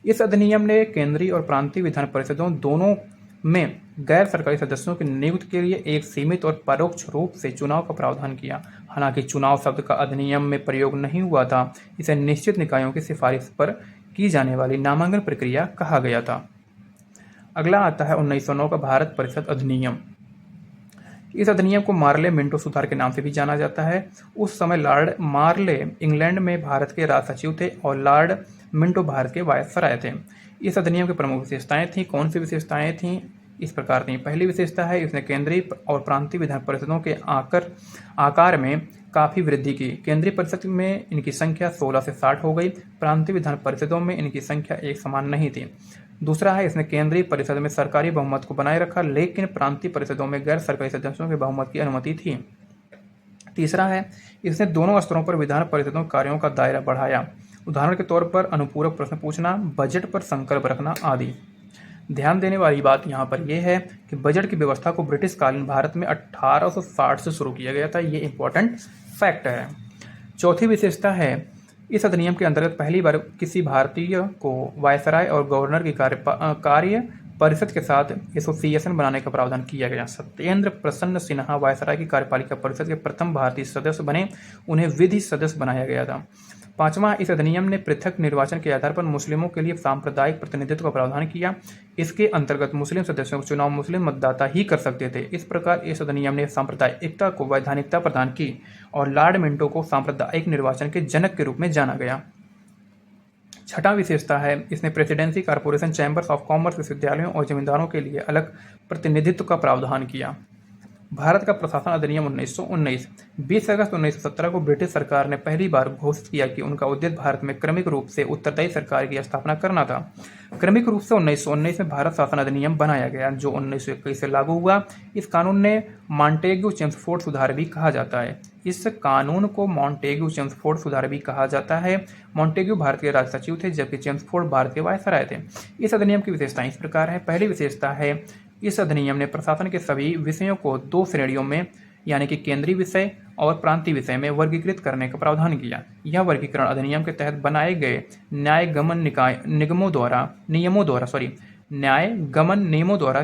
इस अधिनियम ने केंद्रीय और प्रांतीय विधान परिषदों दोनों में गैर सरकारी सदस्यों की नियुक्ति के लिए एक सीमित और परोक्ष रूप से चुनाव का प्रावधान किया। हालांकि चुनाव शब्द का अधिनियम में प्रयोग नहीं हुआ था, इसे निश्चित निकायों की सिफारिश पर की जाने वाली नामांकन प्रक्रिया कहा गया था। अगला आता है 1909 का भारत परिषद अधिनियम। इस अधिनियम को मार्ले मिंटो सुधार के नाम से भी जाना जाता है। उस समय लॉर्ड मार्ले इंग्लैंड में भारत के राज सचिव थे और लॉर्ड मिंटो भारत के वायसराय थे। इस अधिनियम की प्रमुख विशेषताएं थीं। कौन सी विशेषताएं थीं? इस प्रकार थीं। पहली विशेषता है इसने केंद्रीय और प्रांतीय विधान परिषदों के आकार में काफ़ी वृद्धि की। केंद्रीय परिषद में इनकी संख्या 16 से 60 हो गई। प्रांतीय विधान परिषदों में इनकी संख्या एक समान नहीं थी। दूसरा है इसने केंद्रीय परिषद में सरकारी बहुमत को बनाए रखा, लेकिन प्रांतीय परिषदों में गैर सरकारी सदस्यों के बहुमत की अनुमति थी। तीसरा है इसने दोनों स्तरों पर विधान परिषदों कार्यों का दायरा बढ़ाया। उदाहरण के तौर पर अनुपूरक प्रश्न पूछना, बजट पर संकल्प रखना आदि। ध्यान देने वाली बात यहाँ पर यह है कि बजट की व्यवस्था को ब्रिटिश कालीन भारत में 1860 से शुरू किया गया था। ये इंपॉर्टेंट फैक्ट है। चौथी विशेषता है इस अधिनियम के अंतर्गत पहली बार किसी भारतीय को वायसराय और गवर्नर की कार्य परिषद के साथ एसोसिएशन बनाने का प्रावधान किया गया। सत्येंद्र प्रसन्न सिन्हा वायसराय की कार्यपालिका परिषद के प्रथम भारतीय सदस्य बने। उन्हें विधि सदस्य बनाया गया था। पांचवा, इस अधिनियम ने पृथक निर्वाचन के आधार पर मुस्लिमों के लिए सांप्रदायिक प्रतिनिधित्व का प्रावधान किया। इसके अंतर्गत मुस्लिम सदस्यों का चुनाव मुस्लिम मतदाता ही कर सकते थे। इस प्रकार इस अधिनियम ने सांप्रदायिक एकता को वैधानिकता प्रदान की और लॉर्ड मिंटो को सांप्रदायिक निर्वाचन के जनक के रूप में जाना गया। छठा विशेषता है इसने presidency, corporation, chambers of commerce, विश्वविद्यालयों और जमींदारों के लिए अलग प्रतिनिधित्व का प्रावधान किया। भारत का प्रशासन अधिनियम 1919 20 अगस्त 1917 को ब्रिटिश सरकार ने पहली बार घोषित किया कि उनका उद्देश्य भारत में क्रमिक रूप से उत्तरदायी सरकार की स्थापना करना था। क्रमिक रूप से 1919 में भारत शासन अधिनियम बनाया गया, जो 1921 से लागू हुआ। इस कानून ने मॉन्टेग्यू चेम्सफोर्ड सुधार भी कहा जाता है। इस कानून को मॉन्टेग्यू चेम्सफोर्ड सुधार भी कहा जाता है। मॉन्टेग्यू भारत के राज सचिव थे, जबकि चेम्सफोर्ड भारत के वायसराय थे। इस अधिनियम की विशेषताएं इस प्रकार है। पहली विशेषता है इस अधिनियम ने प्रशासन के सभी विषयों को 2 श्रेणियों में यानी कि केंद्रीय विषय और प्रांतीय विषय में वर्गीकृत करने का प्रावधान किया। यह वर्गीकरण अधिनियम के तहत बनाए गए न्याय गमन नियमों द्वारा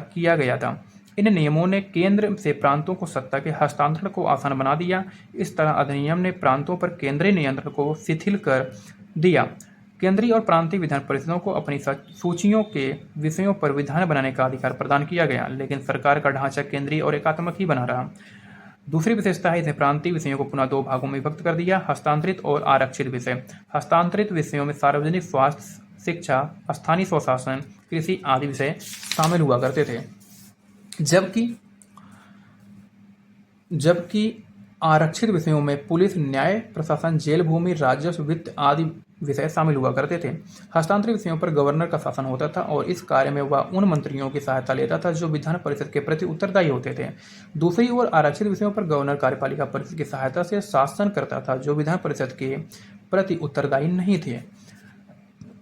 किया गया था। इन नियमों ने केंद्र से प्रांतों को सत्ता के हस्तांतरण को आसान बना दिया। इस तरह अधिनियम ने प्रांतों पर केंद्रीय नियंत्रण को शिथिल कर दिया। केंद्रीय और प्रांतीय विधान परिषदों को अपनी सूचियों के विषयों पर विधान बनाने का अधिकार प्रदान किया गया, लेकिन सरकार का ढांचा केंद्रीय और एकात्मक ही बना रहा। दूसरी विशेषता है इसने प्रांतीय विषयों को पुनः 2 भागों में विभक्त कर दिया, हस्तांतरित और आरक्षित विषय। हस्तांतरित विषयों में सार्वजनिक स्वास्थ्य, शिक्षा, स्थानीय स्वशासन, कृषि आदि विषय शामिल हुआ करते थे, जबकि आरक्षित विषयों में पुलिस, न्याय प्रशासन, जेल भूमि, राजस्व, वित्त आदि विषय शामिल हुआ करते थे। हस्तांतरित विषयों पर गवर्नर का शासन होता था और इस कार्य में वह उन मंत्रियों की सहायता लेता था जो विधान परिषद के प्रति उत्तरदायी होते थे। दूसरी ओर आरक्षित विषयों पर गवर्नर कार्यपालिका परिषद की सहायता से शासन करता था जो विधान परिषद के प्रति उत्तरदायी नहीं थे।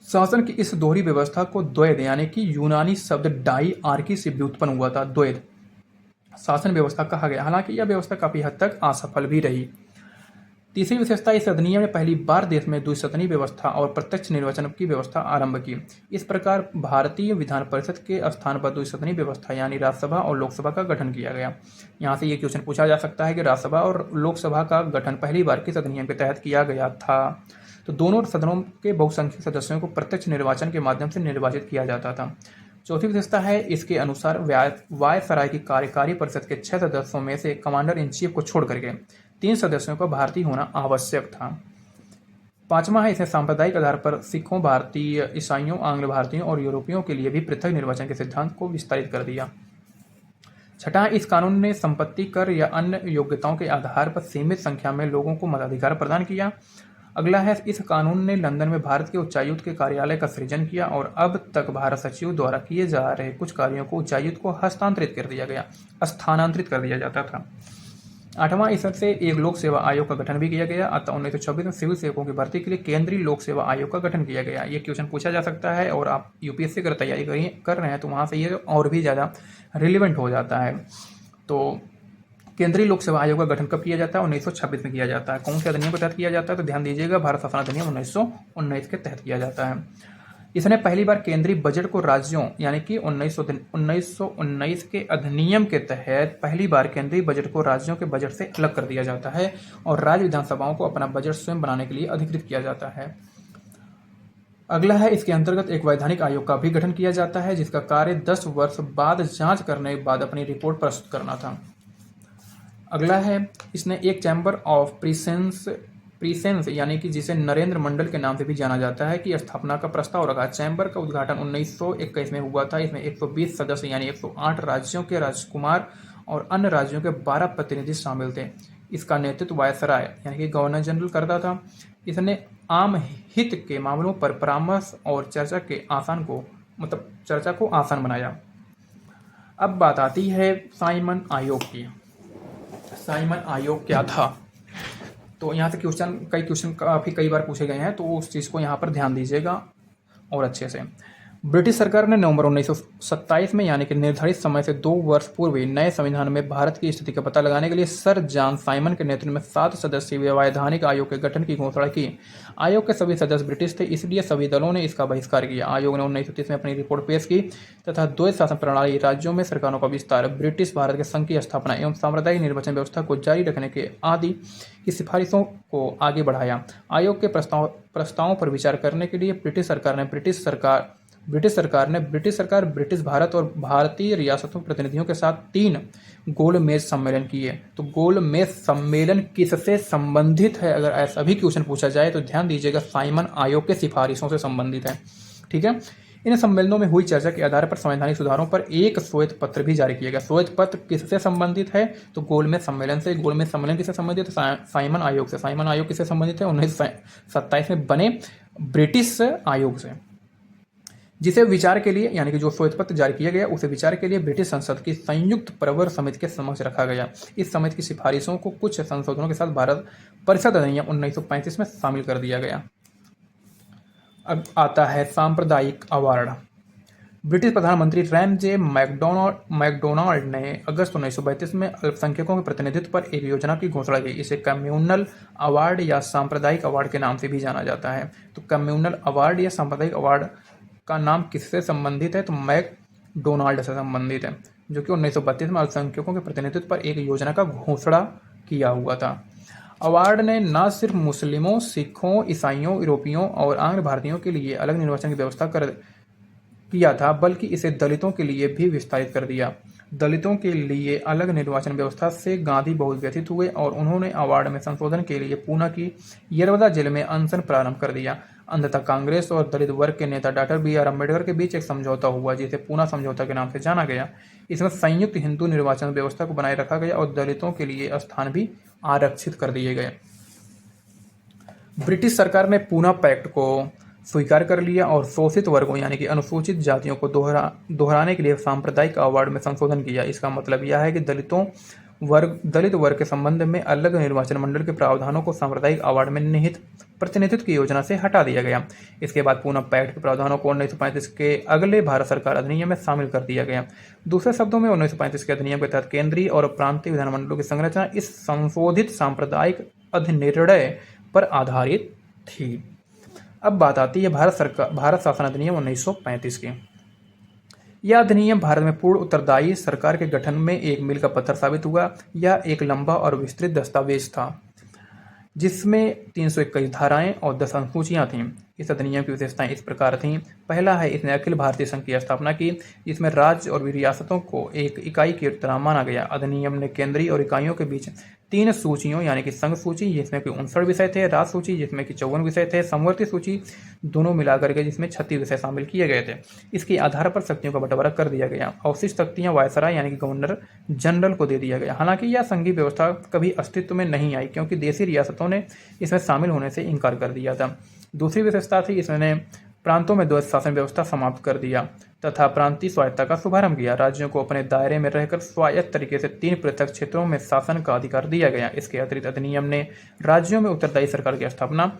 शासन की इस दोहरी व्यवस्था को द्वैध यानी कि यूनानी शब्द डाई आर्की से व्युत्पन्न हुआ था, द्वैध शासन व्यवस्था कहा गया। हालांकि यह व्यवस्था काफी हद तक असफल भी रही। तीसरी विशेषता, इस अधिनियम ने पहली बार देश में द्विसदनीय व्यवस्था और प्रत्यक्ष निर्वाचन की व्यवस्था आरंभ की। इस प्रकार भारतीय विधान परिषद के स्थान पर द्विसदनीय व्यवस्था यानी राज्यसभा और लोकसभा का गठन किया गया। यहाँ से ये क्वेश्चन पूछा जा सकता है कि राज्यसभा और लोकसभा का गठन पहली बार किस अधिनियम के तहत किया गया था। तो दोनों सदनों के बहुसंख्यक सदस्यों को प्रत्यक्ष निर्वाचन के माध्यम से निर्वाचित किया जाता था। चौथी विशेषता है, इसके अनुसार वायसराय की कार्यकारी परिषद के 6 सदस्यों में से कमांडर इन चीफ को छोड़ करके 3 सदस्यों का भारतीय होना आवश्यक था। पांचवा है, इसने सांप्रदायिक आधार पर सिखों, भारतीय, ईसाइयों, आंग्ल भारतीयों और यूरोपियों के लिए भी पृथक निर्वाचन के सिद्धांत को विस्तारित कर दिया। छठा, इस कानून ने संपत्ति कर या अन्य योग्यताओं के आधार पर सीमित संख्या में लोगों को मताधिकार प्रदान किया। अगला है, इस कानून ने लंदन में भारत के उच्चायुक्त के कार्यालय का सृजन किया और अब तक भारत सचिव द्वारा किए जा रहे कुछ कार्यों को उच्चायुक्त को स्थानांतरित कर दिया जाता था। आठवां, इससे एक लोक सेवा आयोग का गठन भी किया गया। अतः 1926 में सिविल सेवकों की भर्ती के लिए केंद्रीय लोक सेवा आयोग का गठन किया गया। ये क्वेश्चन पूछा जा सकता है और आप यूपीएससी की तैयारी कर रहे हैं तो वहाँ से ये और भी ज़्यादा रिलेवेंट हो जाता है। तो केंद्रीय लोक सेवा आयोग का गठन कब किया जाता है? 1926 में किया जाता है। कौन से अधिनियम के तहत किया जाता है? तो ध्यान दीजिएगा, भारत शासन अधिनियम 1919 के तहत किया जाता है। इसने पहली बार केंद्रीय बजट को राज्यों यानी कि 1919 के अधिनियम के तहत पहली बार केंद्रीय बजट को राज्यों के बजट से अलग कर दिया जाता है और राज्य विधानसभाओं को अपना बजट स्वयं बनाने के लिए अधिकृत किया जाता है। अगला है, इसके अंतर्गत एक वैधानिक आयोग का भी गठन किया जाता है जिसका कार्य 10 वर्ष बाद जांच करने के बाद अपनी रिपोर्ट प्रस्तुत करना था। अगला है, इसने एक चैम्बर ऑफ प्रीसेंस यानी कि जिसे नरेंद्र मंडल के नाम से भी जाना जाता है की स्थापना का प्रस्ताव रखा। चैम्बर का उद्घाटन 1921 में हुआ था। इसमें 120 सदस्य यानी 108 राज्यों के राजकुमार और अन्य राज्यों के 12 प्रतिनिधि शामिल थे। इसका नेतृत्व वायसराय यानी कि गवर्नर जनरल करता था। इसने आम हित के मामलों पर परामर्श और चर्चा को आसान बनाया। अब बात आती है साइमन आयोग की। साइमन आयोग क्या था? तो यहाँ से कई क्वेश्चन काफ़ी कई बार पूछे गए हैं तो उस चीज़ को यहाँ पर ध्यान दीजिएगा और अच्छे से। ब्रिटिश सरकार ने नवंबर 1927 में यानी कि निर्धारित समय से 2 वर्ष पूर्व नए संविधान में भारत की स्थिति का पता लगाने के लिए सर जॉन साइमन के नेतृत्व में 7 सदस्यीय वैधानिक आयोग के गठन की घोषणा की। आयोग के सभी सदस्य ब्रिटिश थे, इसलिए सभी दलों ने इसका बहिष्कार किया। आयोग ने 1930 में अपनी रिपोर्ट पेश की तथा द्वैध शासन प्रणाली, राज्यों में सरकारों का विस्तार, ब्रिटिश भारत के संघ की स्थापना एवं सांप्रदायिक निर्वाचन व्यवस्था को जारी रखने के आदि की सिफारिशों को आगे बढ़ाया। आयोग के प्रस्तावों पर विचार करने के लिए ब्रिटिश सरकार ब्रिटिश भारत और भारतीय रियासतों के प्रतिनिधियों के साथ 3 गोलमेज सम्मेलन किए। तो गोलमेज सम्मेलन किससे संबंधित है? अगर ऐसा भी क्वेश्चन पूछा जाए तो ध्यान दीजिएगा, साइमन आयोग के सिफारिशों से संबंधित है। ठीक है, इन सम्मेलनों में हुई चर्चा के आधार पर संवैधानिक सुधारों पर एक श्वेत पत्र भी जारी किया गया। श्वेत पत्र किससे संबंधित है? तो गोलमेज सम्मेलन से। गोलमेज सम्मेलन किससे संबंधित है? साइमन आयोग से। साइमन आयोग किससे संबंधित है? 1927 में बने ब्रिटिश आयोग से, जिसे विचार के लिए यानी कि जो श्वेत पत्र जारी किया गया उसे विचार के लिए ब्रिटिश संसद की संयुक्त प्रवर समिति के समक्ष रखा गया। इस समिति की सिफारिशों को कुछ संशोधनों के साथ भारत परिषद अधिनियम 1935 में शामिल कर दिया गया। अब आता है सांप्रदायिक अवार्ड। ब्रिटिश प्रधानमंत्री रैमजे मैकडोनाल्ड ने अगस्त 1932 में अल्पसंख्यकों के प्रतिनिधित्व पर एक योजना की घोषणा की। इसे कम्युनल अवार्ड या सांप्रदायिक अवार्ड के नाम से भी जाना जाता है। तो कम्युनल अवार्ड या सांप्रदायिक अवार्ड का नाम किससे संबंधित है? तो मैकडोनाल्ड से संबंधित है, जो कि 1932 में अल्पसंख्यकों के प्रतिनिधित्व पर एक योजना का घोषणा किया हुआ था। अवार्ड ने न सिर्फ मुस्लिमों, सिखों, ईसाइयों, यूरोपियों और आंग्ल भारतीयों के लिए अलग निर्वाचन की व्यवस्था किया था, बल्कि इसे दलितों के लिए भी विस्तारित कर दिया। दलितों के लिए अलग निर्वाचन व्यवस्था से गांधी बहुत व्यथित हुए और उन्होंने अवार्ड में संशोधन के लिए पूना की यरवदा जेल में अनशन प्रारंभ कर दिया। अंततः कांग्रेस और दलित वर्ग के नेता डॉक्टर BR अम्बेडकर के बीच एक समझौता हुआ, जिसे पूना समझौता के नाम से जाना गया। इसमें संयुक्त हिंदू निर्वाचन व्यवस्था को बनाए रखा गया और दलितों के लिए स्थान भी आरक्षित कर दिए गए। ब्रिटिश सरकार ने पूना पैक्ट को स्वीकार कर लिया और शोषित वर्गों यानी कि अनुसूचित जातियों को दोहराने के लिए सांप्रदायिक अवार्ड में संशोधन किया। इसका मतलब यह है कि दलित वर्ग के संबंध में अलग निर्वाचन मंडल के प्रावधानों को सांप्रदायिक अवार्ड में निहित प्रतिनिधित्व की योजना से हटा दिया गया। इसके बाद पूना पैक्ट के प्रावधानों को 1935 के अगले भारत सरकार अधिनियम में शामिल कर दिया गया। दूसरे शब्दों में 1935 के अधिनियम के तहत केंद्रीय और प्रांतीय विधानमंडलों की संरचना इस संशोधित सांप्रदायिक अधिनिर्णय पर आधारित थी। अब बात आती है भारत शासन अधिनियम 1935 की। यह अधिनियम भारत में पूर्ण उत्तरदायी सरकार के गठन में एक मील का पत्थर साबित हुआ। यह एक लंबा और विस्तृत दस्तावेज था जिसमें 321 धाराएं और 10 अनुसूचियां थीं। इस अधिनियम की विशेषताएं इस प्रकार थीं। पहला है, इसने अखिल भारतीय संघ की स्थापना की, जिसमें राज्य और रियासतों को एक इकाई की तरह माना गया। अधिनियम ने केंद्रीय और इकाइयों के बीच 3 सूचियों यानी कि संघ सूची जिसमें कि 59 विषय थे, राज्य सूची जिसमें कि 54 विषय थे, समवर्ती सूची दोनों मिलाकर के जिसमें 36 विषय शामिल किए गए थे। इसके आधार पर शक्तियों का बंटवारा कर दिया गया। अवशिष्ट शक्तियां वायसराय यानी कि गवर्नर जनरल को दे दिया गया। हालांकि यह संघीय व्यवस्था कभी अस्तित्व में नहीं आई क्योंकि देशी रियासतों ने इसमें शामिल होने से इनकार कर दिया था। दूसरी विशेषता थी, इसने प्रांतों में द्वैत शासन व्यवस्था समाप्त कर दिया तथा प्रांतीय स्वायत्तता का शुभारंभ किया। राज्यों को अपने दायरे में रहकर स्वायत्त तरीके से 3 पृथक क्षेत्रों में शासन का अधिकार दिया गया। इसके अतिरिक्त अधिनियम ने राज्यों में उत्तरदायी सरकार की स्थापना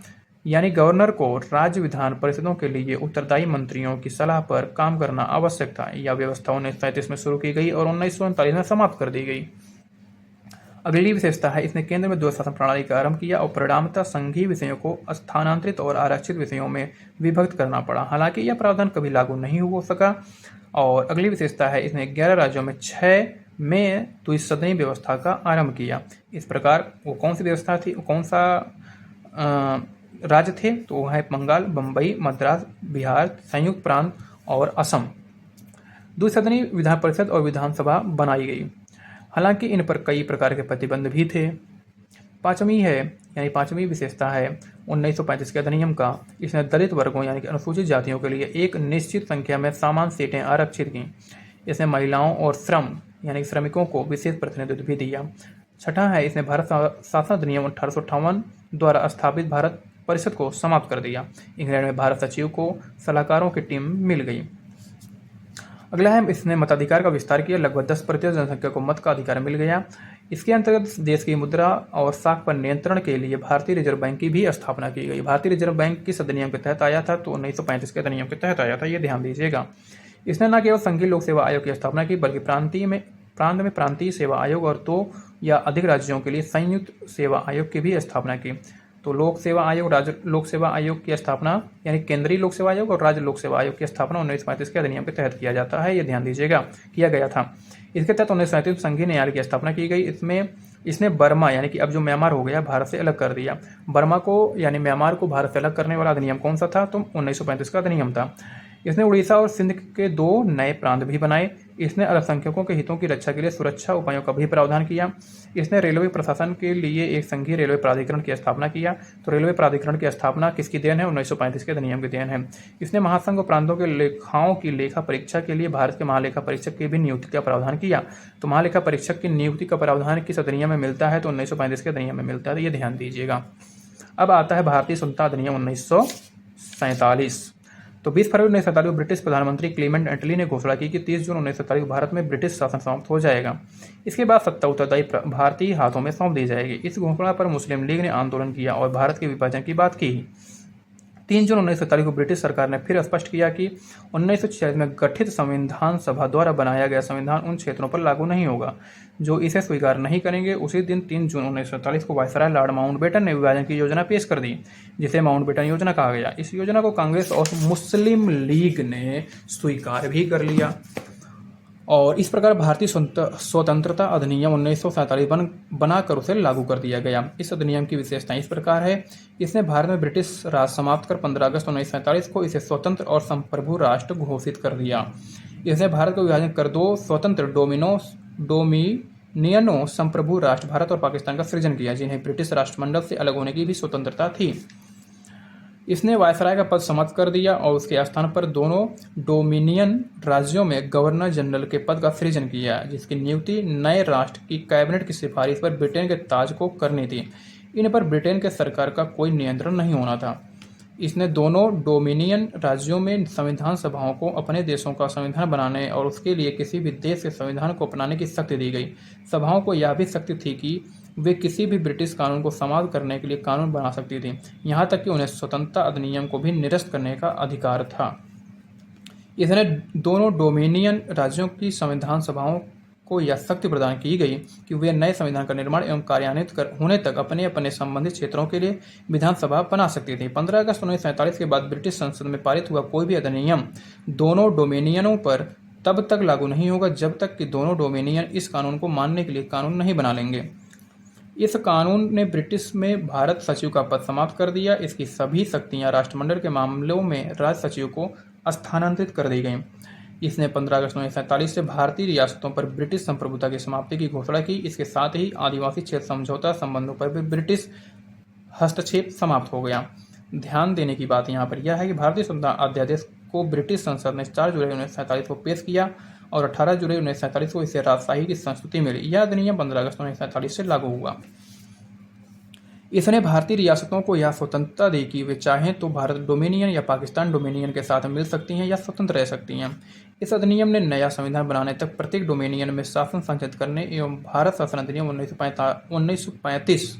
यानी गवर्नर को राज्य विधान परिषदों के लिए उत्तरदायी मंत्रियों की सलाह पर काम करना आवश्यक था। यह व्यवस्था 1937 में शुरू की गई और 1939 में समाप्त कर दी गई। अगली विशेषता है, इसने केंद्र में द्वैत शासन प्रणाली का आरंभ किया और परिणामतः संघीय विषयों को स्थानांतरित और आरक्षित विषयों में विभक्त करना पड़ा। हालांकि यह प्रावधान कभी लागू नहीं हो सका। और अगली विशेषता है, इसने 11 राज्यों में 6 में द्विसदनीय व्यवस्था का आरंभ किया। इस प्रकार वो कौन सी व्यवस्था थी, कौन सा राज्य थे, तो वह है बंगाल, बम्बई, मद्रास, बिहार, संयुक्त प्रांत और असम। द्विसदनीय विधान परिषद और विधानसभा बनाई गई। हालांकि इन पर कई प्रकार के प्रतिबंध भी थे। पांचवी विशेषता है 1935 के अधिनियम का। इसने दलित वर्गों यानी कि अनुसूचित जातियों के लिए एक निश्चित संख्या में समान सीटें आरक्षित की। इसने महिलाओं और श्रम यानी श्रमिकों को विशेष प्रतिनिधित्व भी दिया। छठा है, इसने भारत शासन अधिनियम 1858 द्वारा स्थापित भारत परिषद को समाप्त कर दिया। इंग्लैंड में भारत सचिव को सलाहकारों की टीम मिल गई। अगला है, इसने मताधिकार का विस्तार किया। लगभग 10% जनसंख्या को मत का अधिकार मिल गया। इसके अंतर्गत देश की मुद्रा और साख पर नियंत्रण के लिए भारतीय रिजर्व बैंक की भी स्थापना की गई। भारतीय रिजर्व बैंक किस अधिनियम के तहत आया था, तो 1935 के अधिनियम के तहत आया था, ये ध्यान दीजिएगा। इसने न केवल संघीय लोक सेवा आयोग की स्थापना की बल्कि प्रांत में प्रांतीय सेवा आयोग और 2 या अधिक राज्यों के लिए संयुक्त सेवा आयोग की भी स्थापना की। तो लोक सेवा आयोग, राज्य लोक सेवा आयोग की स्थापना यानी केंद्रीय लोक सेवा आयोग और राज्य लोक सेवा आयोग की स्थापना 1935 के अधिनियम के तहत किया जाता है, ये ध्यान दीजिएगा, किया गया था। इसके तहत 1937 में संघीय न्यायालय की स्थापना की गई। इसने बर्मा यानी कि अब जो म्यांमार हो गया भारत से अलग कर दिया। बर्मा को यानी म्यांमार को भारत से अलग करने वाला अधिनियम कौन सा था, तो 1935 का अधिनियम था। इसने उड़ीसा और सिंध के 2 नए प्रांत भी बनाए। इसने अल्पसंख्यकों के हितों की रक्षा के लिए सुरक्षा उपायों का भी प्रावधान किया। इसने रेलवे प्रशासन के लिए एक संघीय रेलवे प्राधिकरण की स्थापना किया। तो रेलवे प्राधिकरण की स्थापना किसकी देन है, 1935 के अधिनियम की देन है। इसने महासंघ प्रांतों के लेखाओं की लेखा परीक्षा के लिए भारत के महालेखा परीक्षक की भी नियुक्ति का प्रावधान किया। तो महालेखा परीक्षक की नियुक्ति का प्रावधान किस अधिनियम में मिलता है, तो 1935 के अधिनियम में मिलता है, ये ध्यान दीजिएगा। अब आता है भारतीय स्वतंत्रता अधिनियम 1947। तो 20 फरवरी 1947 को ब्रिटिश प्रधानमंत्री क्लीमेंट एटली ने घोषणा की कि 30 जून 1947 को भारत में ब्रिटिश शासन समाप्त हो जाएगा। इसके बाद सत्ता उत्तरदायी भारतीय हाथों में सौंप दी जाएगी। इस घोषणा पर मुस्लिम लीग ने आंदोलन किया और भारत के विभाजन की बात की। 3 जून 1947 को ब्रिटिश सरकार ने फिर स्पष्ट किया कि 1946 में गठित संविधान सभा द्वारा बनाया गया संविधान उन क्षेत्रों पर लागू नहीं होगा जो इसे स्वीकार नहीं करेंगे। उसी दिन 3 जून 1947 को वायसराय लॉर्ड माउंटबेटन ने विभाजन की योजना पेश कर दी, जिसे माउंटबेटन योजना कहा गया। इस योजना को कांग्रेस और मुस्लिम लीग ने स्वीकार भी कर लिया और इस प्रकार भारतीय स्वतंत्रता अधिनियम 1947 बनाकर उसे लागू कर दिया गया। इस अधिनियम की विशेषताएं इस प्रकार है, इसने भारत में ब्रिटिश राज समाप्त कर 15 अगस्त 1947 को इसे स्वतंत्र और संप्रभु राष्ट्र घोषित कर दिया। इसने भारत को विभाजन कर 2 स्वतंत्र डोमिनियनों संप्रभु राष्ट्र भारत और पाकिस्तान का सृजन किया, जिन्हें ब्रिटिश राष्ट्रमंडल से अलग होने की भी स्वतंत्रता थी। इसने वायसराय का पद समाप्त कर दिया और उसके स्थान पर दोनों डोमिनियन राज्यों में गवर्नर जनरल के पद का सृजन किया, जिसकी नियुक्ति नए राष्ट्र की कैबिनेट की सिफारिश पर ब्रिटेन के ताज को करनी थी। इन पर ब्रिटेन के सरकार का कोई नियंत्रण नहीं होना था। इसने दोनों डोमिनियन राज्यों में संविधान सभाओं को अपने देशों का संविधान बनाने और उसके लिए किसी भी देश के संविधान को अपनाने की शक्ति दी गई। सभाओं को यह भी शक्ति थी कि वे किसी भी ब्रिटिश कानून को समाप्त करने के लिए कानून बना सकती थी, यहाँ तक कि उन्हें स्वतंत्रता अधिनियम को भी निरस्त करने का अधिकार था। इसने दोनों डोमिनियन राज्यों की संविधान सभाओं को यह शक्ति प्रदान की गई कि वे नए संविधान का निर्माण एवं कार्यान्वित होने तक अपने अपने संबंधित क्षेत्रों के लिए विधानसभा बना सकती थी। 15 अगस्त 1947 के बाद ब्रिटिश संसद में पारित हुआ कोई भी अधिनियम दोनों डोमिनियनों पर तब तक लागू नहीं होगा जब तक कि दोनों डोमिनियन इस कानून को मानने के लिए कानून नहीं बना लेंगे। इस कानून ने ब्रिटिश में भारत सचिव का पद समाप्त कर दिया। इसकी सभी शक्तियां राष्ट्रमंडल के मामलों में राज सचिव को स्थानांतरित कर दी गईं। इसने 15 अगस्त 1947 से भारतीय रियासतों पर ब्रिटिश संप्रभुता की समाप्ति की घोषणा की। इसके साथ ही आदिवासी क्षेत्र समझौता संबंधों पर भी ब्रिटिश हस्तक्षेप समाप्त हो गया। ध्यान देने की बात यहाँ पर यह है कि भारतीय संविधान अध्यादेश को ब्रिटिश संसद ने 4 जुलाई 1947 को पेश किया और 18 जुलाई 1947 को इसे राजशाही की संस्तुति मिली। यह अधिनियम 15 अगस्त 1947 से लागू हुआ। इसने भारतीय रियासतों को यह स्वतंत्रता दी कि वे चाहें तो भारत डोमिनियन या पाकिस्तान डोमिनियन के साथ मिल सकती हैं या स्वतंत्र रह सकती हैं। इस अधिनियम ने नया संविधान बनाने तक प्रत्येक डोमिनियन में शासन संचालित करने एवं भारत शासन अधिनियम 1935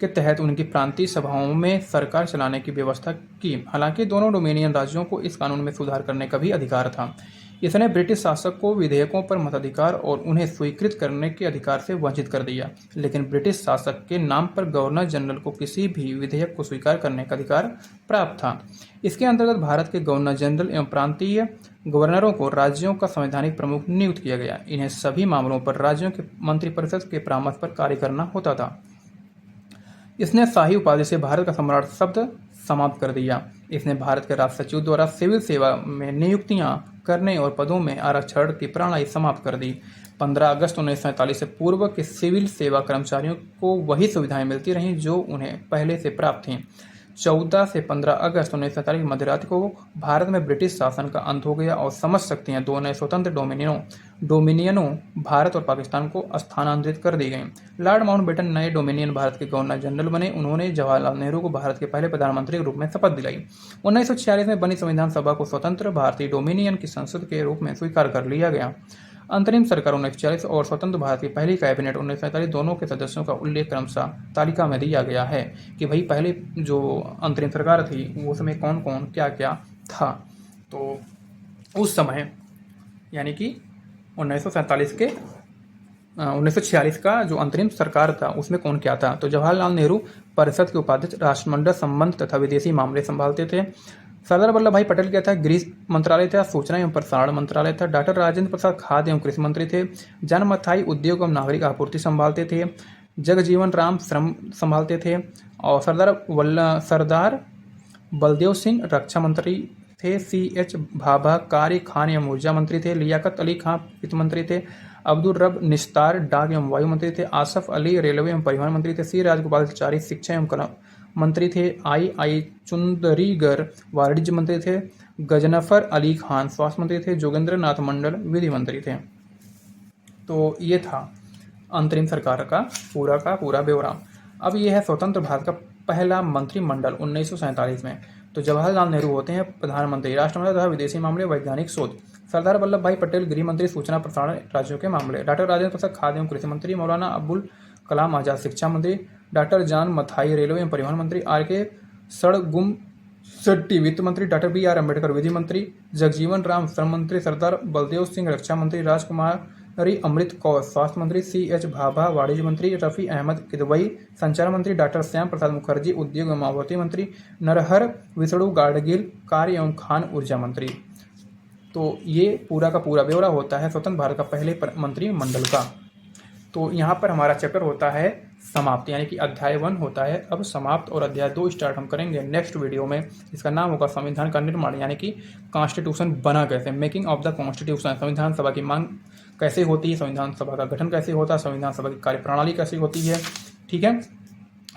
के तहत उनकी प्रांतीय सभाओं में सरकार चलाने की व्यवस्था की। हालांकि दोनों डोमिनियन राज्यों को इस कानून में सुधार करने का भी अधिकार था। इसने ब्रिटिश शासक को विधेयकों पर मताधिकार और उन्हें स्वीकृत करने के अधिकार से वंचित कर दिया, लेकिन ब्रिटिश शासक के नाम पर गवर्नर जनरल को किसी भी विधेयक को स्वीकार करने का अधिकार प्राप्त था। इसके अंतर्गत भारत के गवर्नर जनरल एवं प्रांतीय गवर्नरों को राज्यों का संवैधानिक प्रमुख नियुक्त किया गया। इन्हें सभी मामलों पर राज्यों के मंत्रिपरिषद के परामर्श पर कार्य करना होता था। इसने शाही उपाधि से भारत का सम्राट शब्द समाप्त कर दिया। इसने भारत के राज सचिव द्वारा सिविल सेवा में नियुक्तियां करने और पदों में आरक्षण की प्रणाली समाप्त कर दी। 15 अगस्त 1947 से पूर्व के सिविल सेवा कर्मचारियों को वही सुविधाएं मिलती रहीं जो उन्हें पहले से प्राप्त थीं। 14 से 15 अगस्त 1947 की मध्यरात्रि को भारत में ब्रिटिश शासन का अंत हो गया और समस्त शक्तियां दो नए स्वतंत्र डोमिनियनों भारत और पाकिस्तान को स्थानांतरित कर दी गईं। लॉर्ड माउंटबेटन नए डोमिनियन भारत के गवर्नर जनरल बने। उन्होंने जवाहरलाल नेहरू को भारत के पहले प्रधानमंत्री के रूप में शपथ दिलाई। 1946 में बनी संविधान सभा को स्वतंत्र भारतीय डोमिनियन की संसद के रूप में स्वीकार कर लिया गया। अंतरिम सरकार 1946 और स्वतंत्र भारत की पहली कैबिनेट 1947 दोनों के सदस्यों का उल्लेख क्रमशः तालिका में दिया गया है कि भाई पहले जो अंतरिम सरकार थी वो उसमें कौन कौन क्या क्या था। तो उस समय यानी कि 1947 के 1946 का जो अंतरिम सरकार था उसमें कौन क्या था। तो जवाहरलाल नेहरू परिषद के उपाध्यक्ष राष्ट्रमंडल संबंध तथा विदेशी मामले संभालते थे। सरदार वल्लभ भाई पटेल क्या था, गृह मंत्रालय था। सूचना एवं प्रसारण मंत्रालय था। डॉक्टर राजेंद्र प्रसाद खाद्य एवं कृषि मंत्री थे। जॉन मथाई उद्योग एवं नागरिक आपूर्ति संभालते थे। जगजीवन राम श्रम संभालते थे। और सरदार बलदेव सिंह रक्षा मंत्री थे। CH भाभा कार्य खान एवं ऊर्जा मंत्री थे। लियाकत अली खां वित्त मंत्री थे। अब्दुल रब निस्तार डाक एवं वायु मंत्री थे। आसफ अली रेलवे एवं परिवहन मंत्री थे। C राजगोपालाचारी शिक्षा एवं कला मंत्री थे। आई चुंदरीगर वाणिज्य मंत्री थे। गजनफर अली खान स्वास्थ्य मंत्री थे। जोगेंद्र नाथ मंडल विधि मंत्री थे। तो ये था अंतरिम सरकार का पूरा ब्यौरा। अब ये है स्वतंत्र भारत का पहला मंत्रिमंडल 1947 में। तो जवाहरलाल नेहरू होते हैं प्रधानमंत्री, राष्ट्रमंडल तथा विदेशी मामले वैज्ञानिक शोध। सरदार वल्लभ भाई पटेल गृह मंत्री, सूचना प्रसारण राज्यों के मामले। डॉक्टर राजेंद्र प्रसाद खाद्य एवं कृषि मंत्री। मौलाना अबुल कलाम आजाद शिक्षा मंत्री। डॉक्टर जॉन मथाई रेलवे एवं परिवहन मंत्री। RK सड़गुमशेट्टी वित्त मंत्री। डॉक्टर BR अम्बेडकर विधि मंत्री। जगजीवन राम श्रम मंत्री। सरदार बलदेव सिंह रक्षा मंत्री। राजकुमारी अमृत कौर स्वास्थ्य मंत्री। CH भाभा वाणिज्य मंत्री। रफ़ी अहमद किदवई संचार मंत्री। डॉक्टर श्याम प्रसाद मुखर्जी उद्योग एवं आपूर्ति मंत्री। नरहर विष्णु गाडगिल कार्य एवं खान ऊर्जा मंत्री। तो ये पूरा का पूरा ब्यौरा होता है स्वतंत्र भारत का पहले मंत्रिमंडल का। तो यहाँ पर हमारा चैप्टर होता है समाप्त, यानी कि अध्याय 1 होता है अब समाप्त, और अध्याय 2 स्टार्ट हम करेंगे नेक्स्ट वीडियो में। इसका नाम होगा संविधान का निर्माण, यानी कि कॉन्स्टिट्यूशन बना कैसे, मेकिंग ऑफ द कॉन्स्टिट्यूशन। संविधान सभा की मांग कैसे होती है, संविधान सभा का गठन कैसे होता है, संविधान सभा की कार्यप्रणाली कैसी होती है, ठीक है।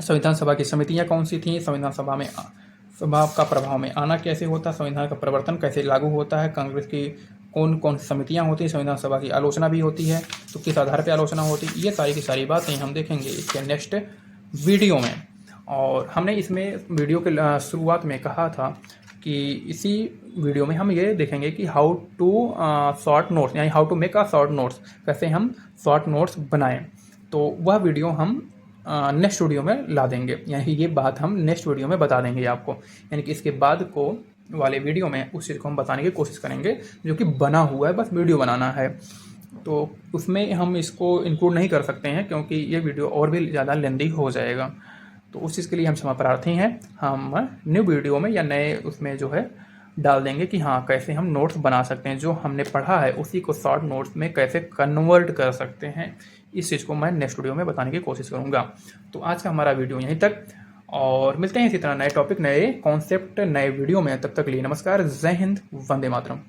संविधान सभा की समितियाँ कौन सी थी, संविधान सभा में सभा का प्रभाव में आना कैसे होता है, संविधान का प्रवर्तन कैसे लागू होता है, कांग्रेस की कौन कौन समितियां होती हैं, संविधान सभा की आलोचना भी होती है तो किस आधार पर आलोचना होती है, ये सारी की सारी बातें हम देखेंगे इसके नेक्स्ट वीडियो में। और हमने इसमें वीडियो के शुरुआत में कहा था कि इसी वीडियो में हम ये देखेंगे कि हाउ टू शॉर्ट नोट्स, यानी how to make a short notes, कैसे हम शॉर्ट नोट्स बनाएं। तो वह वीडियो हम नेक्स्ट वीडियो में ला देंगे, यानी ये बात हम नेक्स्ट वीडियो में बता देंगे आपको। यानी कि इसके बाद को वाले वीडियो में उस चीज़ को हम बताने की कोशिश करेंगे जो कि बना हुआ है, बस वीडियो बनाना है। तो उसमें हम इसको इंक्लूड नहीं कर सकते हैं क्योंकि ये वीडियो और भी ज़्यादा लेंदी हो जाएगा। तो उस चीज़ के लिए हम क्षमा प्रार्थी हैं। हम न्यू वीडियो में या नए उसमें जो है डाल देंगे कि हाँ कैसे हम नोट्स बना सकते हैं, जो हमने पढ़ा है उसी को शॉर्ट नोट्स में कैसे कन्वर्ट कर सकते हैं। इस चीज़ को मैं नेक्स्ट वीडियो में बताने की कोशिश करूँगा। तो आज का हमारा वीडियो यहीं तक, और मिलते हैं इसी तरह नए टॉपिक, नए कॉन्सेप्ट, नए वीडियो में। तब तक के लिए नमस्कार, जय हिंद, वंदे मातरम।